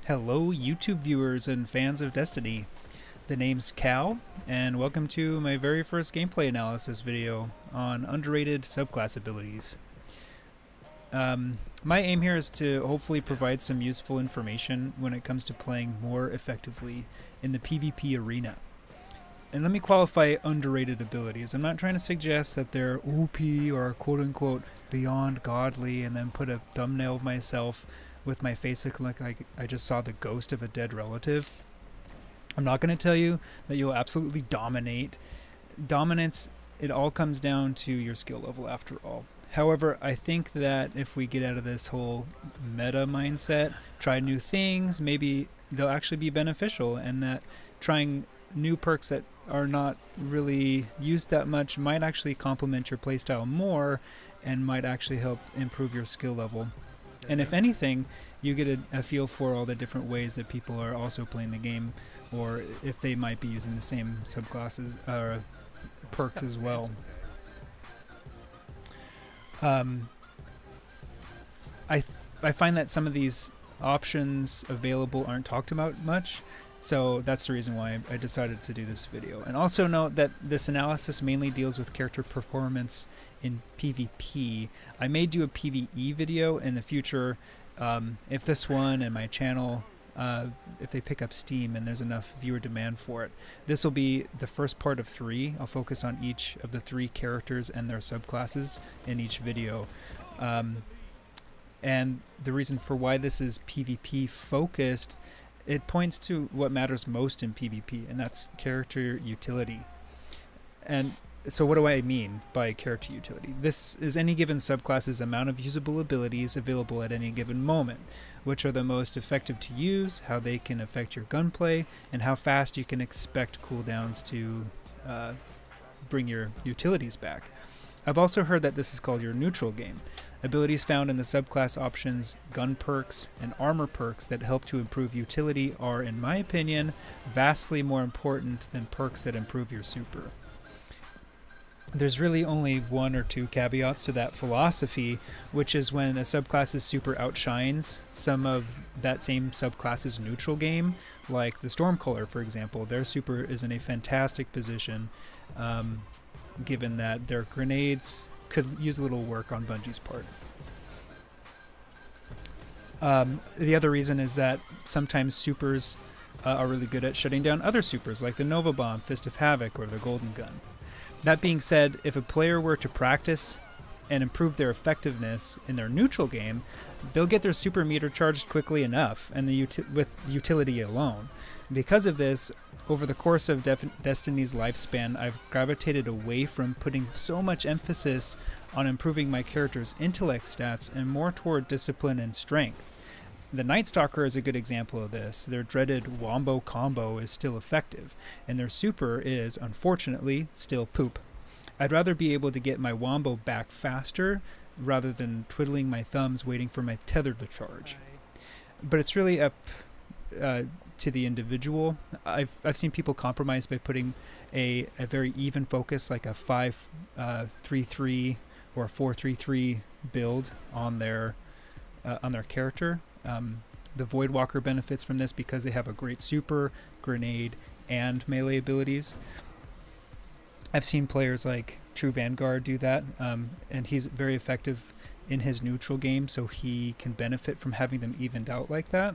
Hello, YouTube viewers and fans of Destiny. The name's Cal, and welcome to my very first gameplay analysis video on underrated subclass abilities. My aim here is to hopefully provide some useful information when it comes to playing more effectively in the PvP arena. And let me qualify underrated abilities. I'm not trying to suggest that they're OP or quote-unquote beyond godly and then put a thumbnail of myself with my face looking like I just saw the ghost of a dead relative. I'm not going to tell you that you'll absolutely dominate. Dominance, it all comes down to your skill level after all. However, I think that if we get out of this whole meta mindset, try new things, maybe they'll actually be beneficial, and that trying new perks that are not really used that much might actually complement your playstyle more and might actually help improve your skill level. And if anything, you get a feel for all the different ways that people are also playing the game, or if they might be using the same subclasses or perks as well. I find that some of these options available aren't talked about much, so that's the reason why I decided to do this video. And also note that this analysis mainly deals with character performance in PvP. I may do a PvE video in the future if this one and my channel, if they pick up steam and there's enough viewer demand for it. This will be the first part of 3. I'll focus on each of the 3 characters and their subclasses in each video. And the reason for why this is PvP focused, it points to what matters most in PvP, and that's character utility. And so what do I mean by character utility? This is any given subclass's amount of usable abilities available at any given moment, which are the most effective to use, how they can affect your gunplay, and how fast you can expect cooldowns to bring your utilities back. I've also heard that this is called your neutral game. Abilities found in the subclass options, gun perks, and armor perks that help to improve utility are, in my opinion, vastly more important than perks that improve your super. There's really only 1 or 2 caveats to that philosophy, which is when a subclass's super outshines some of that same subclass's neutral game, like the Stormcaller, for example. Their super is in a fantastic position, given that their grenades could use a little work on Bungie's part. The other reason is that sometimes supers are really good at shutting down other supers, like the Nova Bomb, Fist of Havoc, or the Golden Gun. That being said, if a player were to practice and improve their effectiveness in their neutral game, they'll get their super meter charged quickly enough, and with utility alone. Because of this, over the course of Destiny's lifespan, I've gravitated away from putting so much emphasis on improving my character's intellect stats and more toward discipline and strength. The Night Stalker is a good example of this. Their dreaded Wombo combo is still effective, and their super is, unfortunately, still poop. I'd rather be able to get my Wombo back faster rather than twiddling my thumbs waiting for my tether to charge. But it's really up to the individual. I've seen people compromise by putting a very even focus, like a 5-3-3 or a 4-3-3 build on their character. The Voidwalker benefits from this because they have a great super, grenade, and melee abilities. I've seen players like True Vanguard do that, and he's very effective in his neutral game, so he can benefit from having them evened out like that.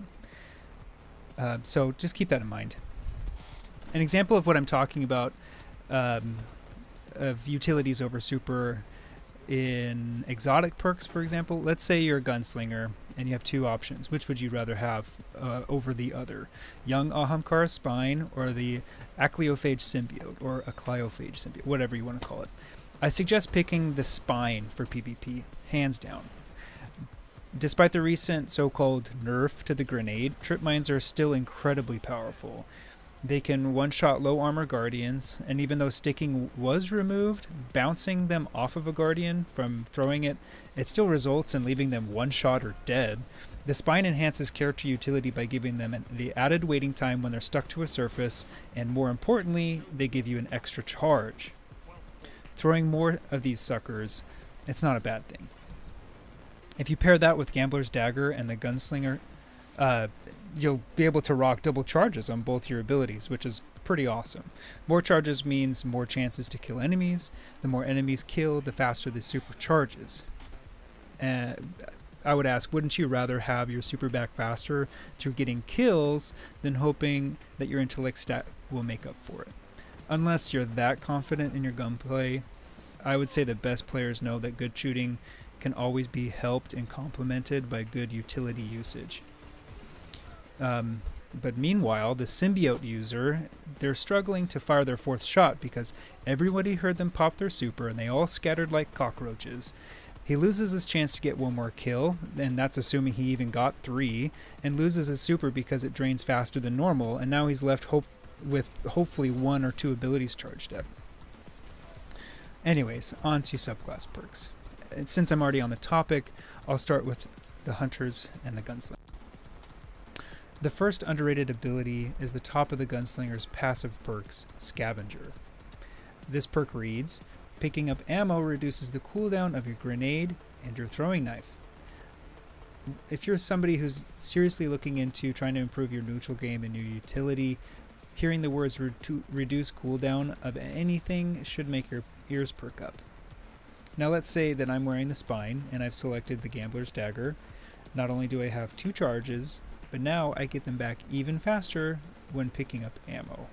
So just keep that in mind. An example of what I'm talking about, of utilities over super in exotic perks, for example. Let's say you're a gunslinger and you have 2 options. Which would you rather have over the other? Young Ahamkar Spine or the Acleophage Symbiote, or a Cliophage Symbiote, whatever you want to call it. I suggest picking the Spine for PvP, hands down. Despite the recent so-called nerf to the grenade, trip mines are still incredibly powerful. They can one-shot low armor guardians, and even though sticking was removed, bouncing them off of a guardian from throwing it, it still results in leaving them one-shot or dead. The Spine enhances character utility by giving them the added waiting time when they're stuck to a surface, and more importantly, they give you an extra charge. Throwing more of these suckers, it's not a bad thing. If you pair that with Gambler's Dagger and the Gunslinger, you'll be able to rock double charges on both your abilities, which is pretty awesome. More charges means more chances to kill enemies. The more enemies killed, the faster the super charges. And I would ask, wouldn't you rather have your super back faster through getting kills than hoping that your intellect stat will make up for it? Unless you're that confident in your gunplay, I would say the best players know that good shooting can always be helped and complemented by good utility usage. But meanwhile, the symbiote user, they're struggling to fire their fourth shot because everybody heard them pop their super and they all scattered like cockroaches. He loses his chance to get one more kill, and that's assuming he even got 3, and loses his super because it drains faster than normal, and now he's left with hopefully 1 or 2 abilities charged up. Anyways, on to subclass perks. And since I'm already on the topic, I'll start with the hunters and the gunslingers. The first underrated ability is the top of the gunslinger's passive perks, Scavenger. This perk reads, picking up ammo reduces the cooldown of your grenade and your throwing knife. If you're somebody who's seriously looking into trying to improve your neutral game and your utility, hearing the words reduce cooldown of anything should make your ears perk up. Now let's say that I'm wearing the Spine and I've selected the Gambler's Dagger. Not only do I have 2 charges, but now I get them back even faster when picking up ammo.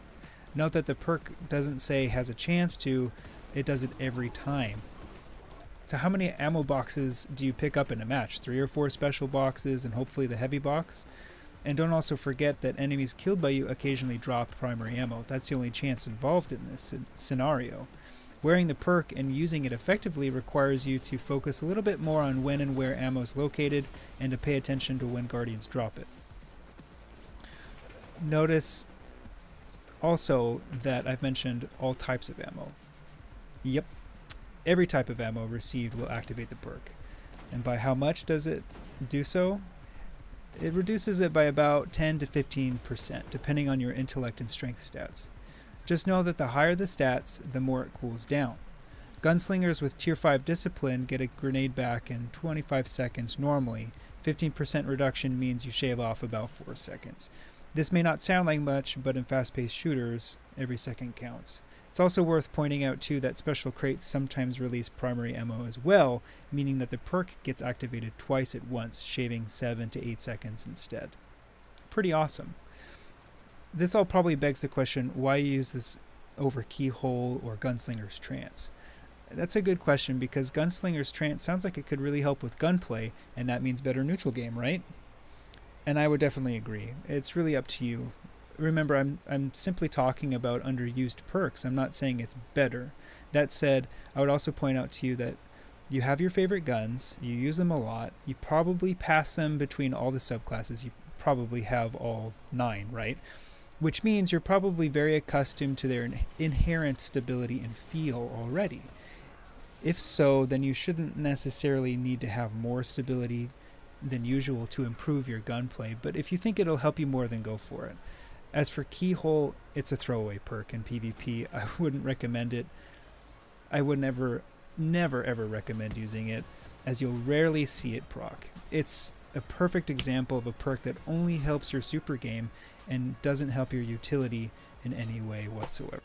Note that the perk doesn't say has a chance to, it does it every time. So how many ammo boxes do you pick up in a match? 3 or 4 special boxes and hopefully the heavy box? And don't also forget that enemies killed by you occasionally drop primary ammo. That's the only chance involved in this scenario. Wearing the perk and using it effectively requires you to focus a little bit more on when and where ammo is located and to pay attention to when guardians drop it. Notice also that I've mentioned all types of ammo. Yep, every type of ammo received will activate the perk. And by how much does it do so? It reduces it by about 10 to 15%, depending on your intellect and strength stats. Just know that the higher the stats, the more it cools down. Gunslingers with Tier 5 Discipline get a grenade back in 25 seconds normally. 15% reduction means you shave off about 4 seconds. This may not sound like much, but in fast-paced shooters, every second counts. It's also worth pointing out too that special crates sometimes release primary ammo as well, meaning that the perk gets activated twice at once, shaving 7 to 8 seconds instead. Pretty awesome. This all probably begs the question, why use this over Keyhole or Gunslinger's Trance? That's a good question because Gunslinger's Trance sounds like it could really help with gunplay, and that means better neutral game, right? And I would definitely agree. It's really up to you. Remember, I'm simply talking about underused perks. I'm not saying it's better. That said, I would also point out to you that you have your favorite guns, you use them a lot, you probably pass them between all the subclasses, you probably have all 9, right? Which means you're probably very accustomed to their inherent stability and feel already. If so, then you shouldn't necessarily need to have more stability than usual to improve your gunplay, but if you think it'll help you more, then go for it. As for Keyhole, it's a throwaway perk in PvP. I wouldn't recommend it. I would never ever recommend using it, as you'll rarely see it proc. It's a perfect example of a perk that only helps your super game and doesn't help your utility in any way whatsoever.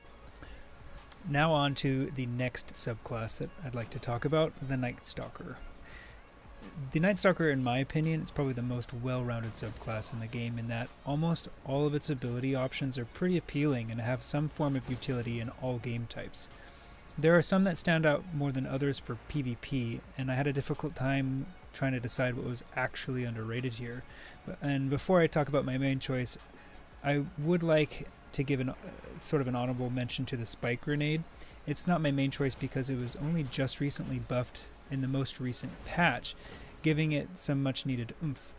Now on to the next subclass that I'd like to talk about, the Night Stalker. The Night Stalker, in my opinion, is probably the most well-rounded subclass in the game in that almost all of its ability options are pretty appealing and have some form of utility in all game types. There are some that stand out more than others for PvP, and I had a difficult time trying to decide what was actually underrated here. And before I talk about my main choice, I would like to give sort of an honorable mention to the Spike Grenade. It's not my main choice because it was only just recently buffed in the most recent patch, giving it some much needed oomph.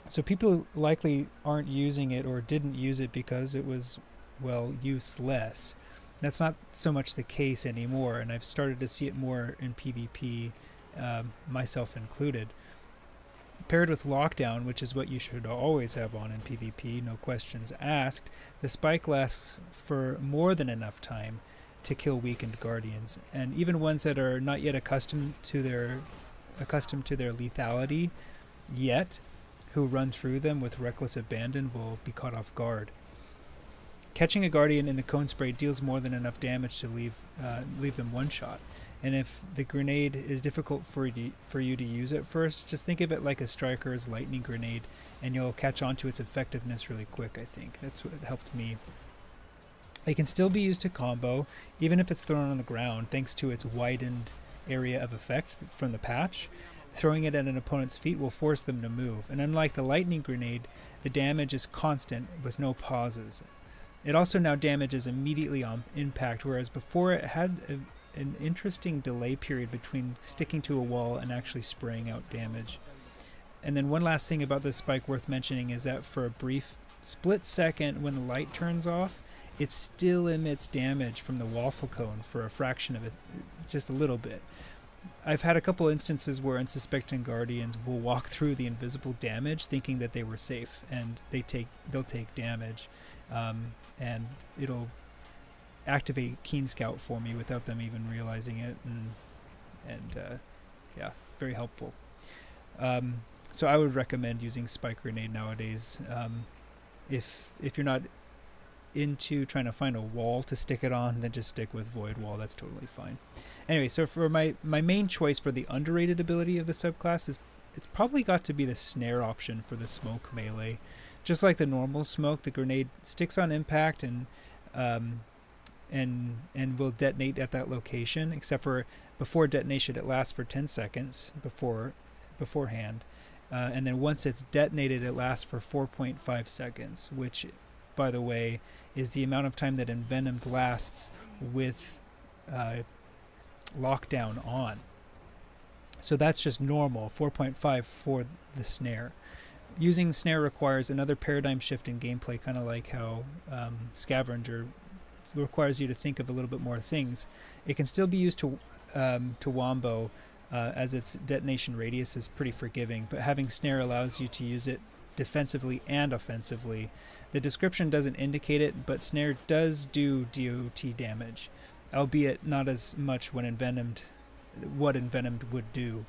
So people likely aren't using it or didn't use it because it was, well, useless. That's not so much the case anymore, and I've started to see it more in PvP, myself included. Paired with Lockdown, which is what you should always have on in PvP, no questions asked, the Spike lasts for more than enough time to kill weakened guardians, and even ones that are not yet accustomed to their lethality yet, who run through them with reckless abandon will be caught off guard. Catching a Guardian in the cone spray deals more than enough damage to leave them one shot. And if the grenade is difficult for you to use at first, just think of it like a striker's lightning grenade, and you'll catch on to its effectiveness really quick, I think. That's what helped me. It can still be used to combo, even if it's thrown on the ground, thanks to its widened area of effect from the patch. Throwing it at an opponent's feet will force them to move, and unlike the lightning grenade, the damage is constant with no pauses. It also now damages immediately on impact, whereas before it had an interesting delay period between sticking to a wall and actually spraying out damage. And then one last thing about this spike worth mentioning is that for a brief split second when the light turns off, it still emits damage from the waffle cone for a fraction of it, just a little bit. I've had a couple instances where unsuspecting Guardians will walk through the invisible damage thinking that they were safe, and they'll take damage, and it'll activate Keen Scout for me without them even realizing it, and yeah, very helpful. So I would recommend using Spike Grenade nowadays. If you're not into trying to find a wall to stick it on, then just stick with Void Wall. That's totally fine. Anyway, so for my main choice for the underrated ability of the subclass is it's probably got to be the snare option for the smoke melee. Just like the normal smoke, the grenade sticks on impact and will detonate at that location, except for before detonation it lasts for 10 seconds beforehand. And then once it's detonated, it lasts for 4.5 seconds, which, by the way, is the amount of time that Envenomed lasts with lockdown on. So that's just normal, 4.5 for the snare. Using snare requires another paradigm shift in gameplay, kind of like how Scavenger requires you to think of a little bit more things. It can still be used to wombo, as its detonation radius is pretty forgiving, but having snare allows you to use it defensively and offensively. The description doesn't indicate it, but snare does do DOT damage, albeit not as much when what Envenomed would do.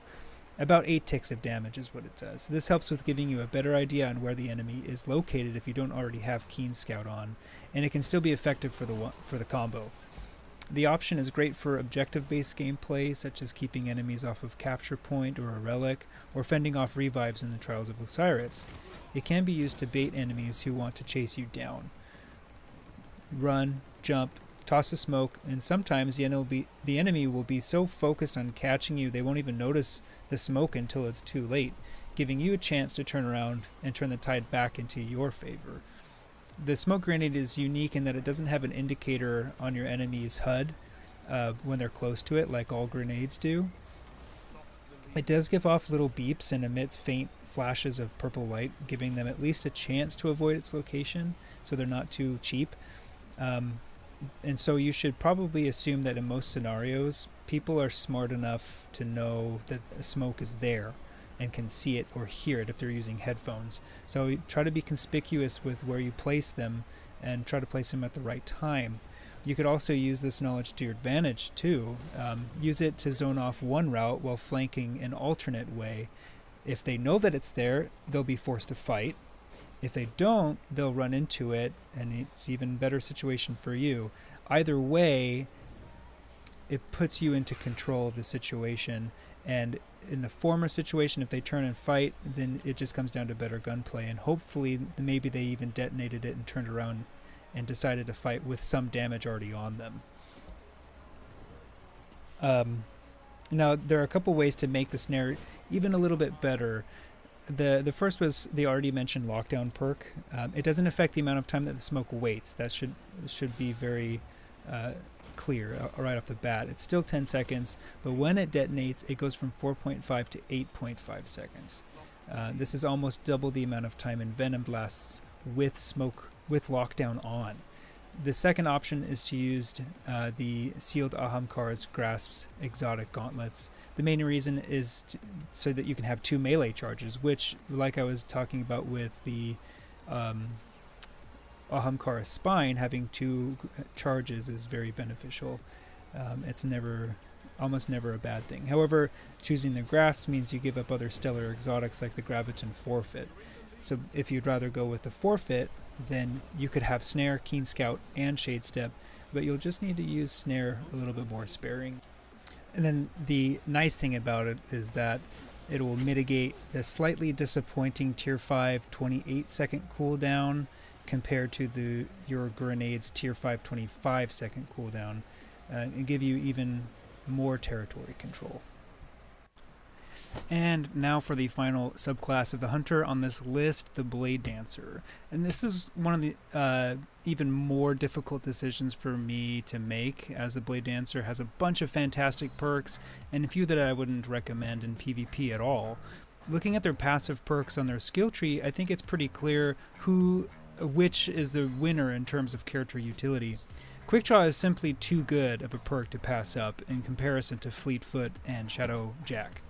About 8 ticks of damage is what it does. This helps with giving you a better idea on where the enemy is located if you don't already have Keen Scout on, and it can still be effective for the combo. The option is great for objective-based gameplay, such as keeping enemies off of capture point or a relic, or fending off revives in the Trials of Osiris. It can be used to bait enemies who want to chase you down. Run, jump, toss a smoke, and sometimes the enemy will be so focused on catching you they won't even notice the smoke until it's too late, giving you a chance to turn around and turn the tide back into your favor. The smoke grenade is unique in that it doesn't have an indicator on your enemy's HUD when they're close to it, like all grenades do. It does give off little beeps and emits faint flashes of purple light, giving them at least a chance to avoid its location, so they're not too cheap. And so you should probably assume that in most scenarios, people are smart enough to know that a smoke is there and can see it or hear it if they're using headphones. So try to be conspicuous with where you place them and try to place them at the right time. You could also use this knowledge to your advantage too. Use it to zone off one route while flanking an alternate way. If they know that it's there, they'll be forced to fight. If they don't, they'll run into it, and it's even better situation for you. Either way, it puts you into control of the situation, and in the former situation, if they turn and fight, then it just comes down to better gunplay, and hopefully maybe they even detonated it and turned around and decided to fight with some damage already on them. Now, there are a couple ways to make the snare even a little bit better. The first was the already mentioned lockdown perk. It doesn't affect the amount of time that the smoke waits. That should be very clear right off the bat. It's still 10 seconds, but when it detonates, it goes from 4.5 to 8.5 seconds. This is almost double the amount of time Envenomed lasts with lockdown on. The second option is to use the sealed Ahamkar's Grasp's exotic gauntlets. The main reason is so that you can have 2 melee charges, which, like I was talking about with the Ahamkar's Spine, having 2 charges is very beneficial. It's never almost never a bad thing. However, choosing the Grasp means you give up other stellar exotics like the Graviton Forfeit. So if you'd rather go with the Forfeit, then you could have Snare, Keen Scout, and Shade Step, but you'll just need to use Snare a little bit more sparing. And then the nice thing about it is that it will mitigate the slightly disappointing Tier 5 28-second cooldown compared to your Grenade's Tier 5 25-second cooldown, and give you even more territory control. And now for the final subclass of the Hunter on this list, the Blade Dancer. And this is one of the even more difficult decisions for me to make, as the Blade Dancer has a bunch of fantastic perks and a few that I wouldn't recommend in PvP at all. Looking at their passive perks on their skill tree, I think it's pretty clear which is the winner in terms of character utility. Quickdraw is simply too good of a perk to pass up in comparison to Fleetfoot and Shadow Jack.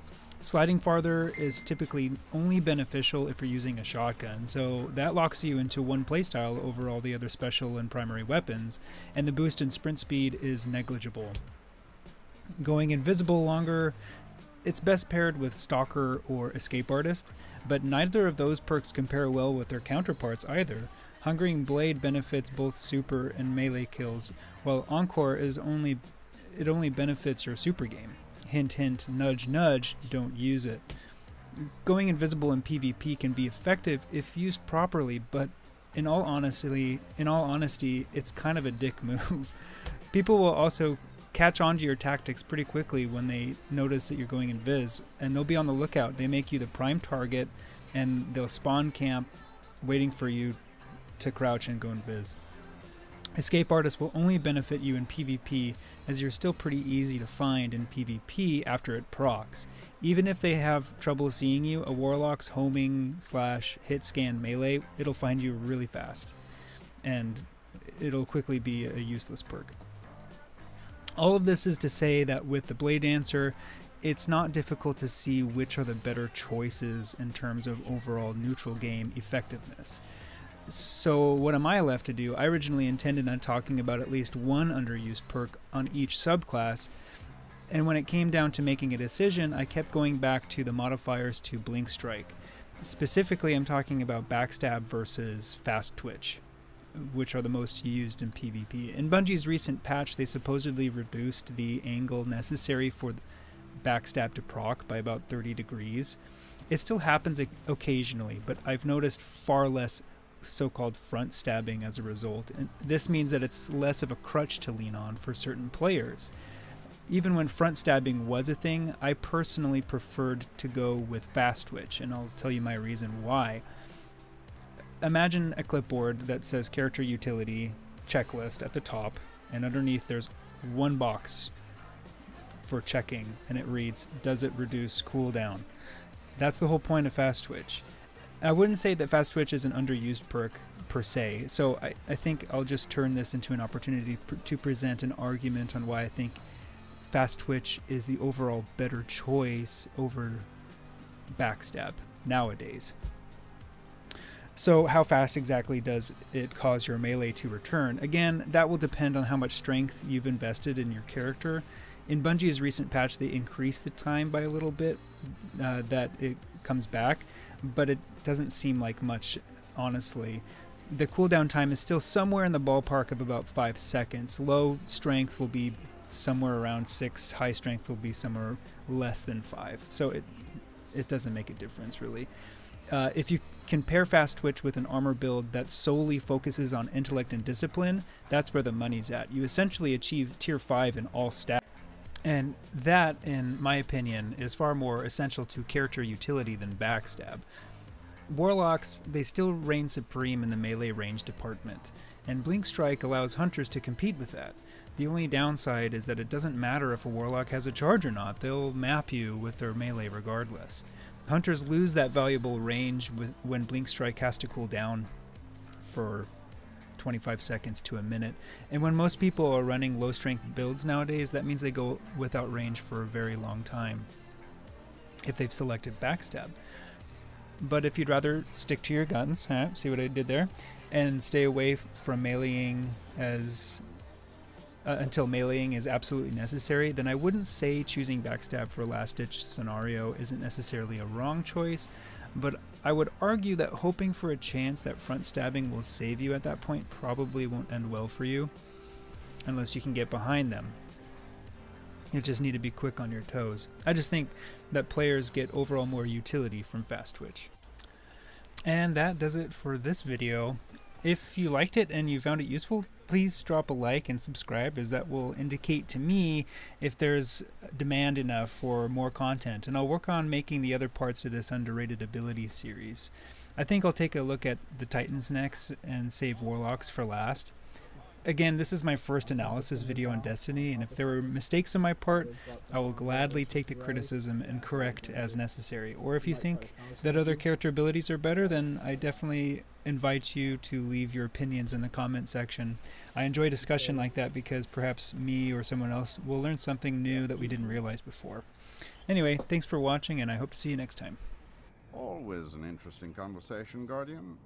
Sliding farther is typically only beneficial if you're using a shotgun, so that locks you into one playstyle over all the other special and primary weapons, and the boost in sprint speed is negligible. Going invisible longer, it's best paired with Stalker or Escape Artist, but neither of those perks compare well with their counterparts either. Hungering Blade benefits both super and melee kills, while Encore only benefits your super game. Hint, hint, nudge, nudge, don't use it. Going invisible in PvP can be effective if used properly, but in all honesty, it's kind of a dick move. People will also catch on to your tactics pretty quickly when they notice that you're going invis, and they'll be on the lookout. They make you the prime target, and they'll spawn camp waiting for you to crouch and go invis. Escape Artist will only benefit you in PvP, as you're still pretty easy to find in PvP after it procs. Even if they have trouble seeing you, a Warlock's homing / hit scan melee, it'll find you really fast, and it'll quickly be a useless perk. All of this is to say that with the Blade Dancer, it's not difficult to see which are the better choices in terms of overall neutral game effectiveness. So what am I left to do? I originally intended on talking about at least one underused perk on each subclass, and when it came down to making a decision, I kept going back to the modifiers to Blink Strike. Specifically, I'm talking about Backstab versus Fast Twitch, which are the most used in PvP. In Bungie's recent patch, they supposedly reduced the angle necessary for Backstab to proc by about 30 degrees. It still happens occasionally, but I've noticed far less so-called front stabbing as a result, and this means that it's less of a crutch to lean on for certain players. Even when front stabbing was a thing, I personally preferred to go with Fast Twitch, and I'll tell you my reason why. Imagine a clipboard that says character utility checklist at the top, and underneath there's one box for checking, and it reads, does it reduce cooldown? That's the whole point of Fast Twitch. I wouldn't say that Fast Twitch is an underused perk per se, so I think I'll just turn this into an opportunity to present an argument on why I think Fast Twitch is the overall better choice over Backstab nowadays. So how fast exactly does it cause your melee to return? Again, that will depend on how much strength you've invested in your character. In Bungie's recent patch, they increased the time by a little bit that it comes back, but it doesn't seem like much, honestly. The cooldown time is still somewhere in the ballpark of about 5 seconds. Low strength will be somewhere around 6, high strength will be somewhere less than 5. So it doesn't make a difference, really. If you compare Fast Twitch with an armor build that solely focuses on intellect and discipline, that's where the money's at. You essentially achieve tier 5 in all stats. And that, in my opinion, is far more essential to character utility than Backstab. Warlocks, they still reign supreme in the melee range department, and Blink Strike allows hunters to compete with that. The only downside is that it doesn't matter if a Warlock has a charge or not, they'll map you with their melee regardless. Hunters lose that valuable range when Blink Strike has to cool down for 25 seconds to a minute, and when most people are running low strength builds nowadays, that means they go without range for a very long time if they've selected Backstab. But if you'd rather stick to your guns, see what I did there, and stay away from meleeing as until meleeing is absolutely necessary, then I wouldn't say choosing backstab for a last-ditch scenario isn't necessarily a wrong choice, but I would argue that hoping for a chance that front stabbing will save you at that point probably won't end well for you, unless you can get behind them. You just need to be quick on your toes. I just think that players get overall more utility from fast twitch. And that does it for this video. If you liked it and you found it useful, please drop a like and subscribe, as that will indicate to me if there's demand enough for more content, and I'll work on making the other parts of this underrated ability series. I think I'll take a look at the Titans next and save Warlocks for last. Again, this is my first analysis video on Destiny, and if there were mistakes on my part, I will gladly take the criticism and correct as necessary. Or if you think that other character abilities are better, then I definitely invite you to leave your opinions in the comment section. I enjoy discussion like that because perhaps me or someone else will learn something new that we didn't realize before. Anyway, thanks for watching, and I hope to see you next time. Always an interesting conversation, Guardian.